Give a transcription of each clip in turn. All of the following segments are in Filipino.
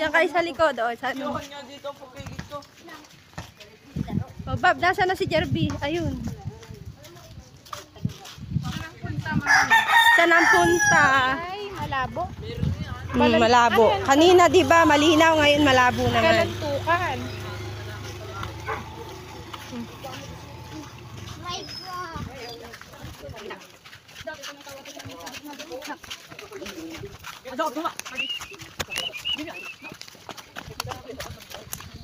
Diyan kayo sa likod. O, sa ano. Yohan nga dito po kay dito. O, Bob, nasa na si Jerby? Ayun. Saan ang punta? Ay, malabo. Malabo. Kanina, di ba, malinaw. Ngayon, malabo naman. Kalantukan.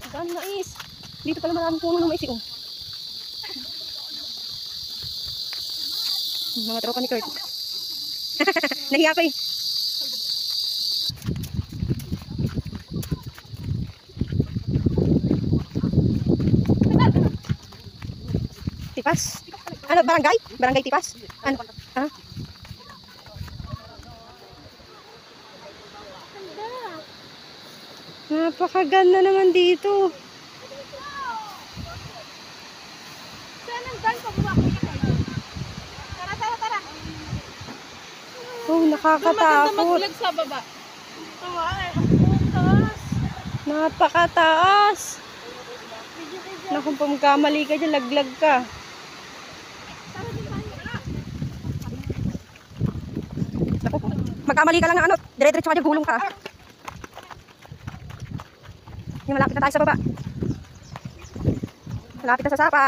Saan mais? Dito pala maraming puno ng mais. Oh. Mga tropa ni Kurt. Nahiya ko eh. Tipas? Ano, barangay? Barangay Tipas? Ano? Ha? Napakaganda naman dito. Saan ang daan? Pababa ko yun. Tara, tara, tara. Oh, nakakatakot. Maglag sa baba. Ay, ang putas. Napakataas. Naku, kung kamali ka dyan, laglag ka. Naku, magkamali ka lang ng ano, dire-diretso ka dyan, gulong ka. Yung malapit na tayo sa baba. Malapit na sa sapa.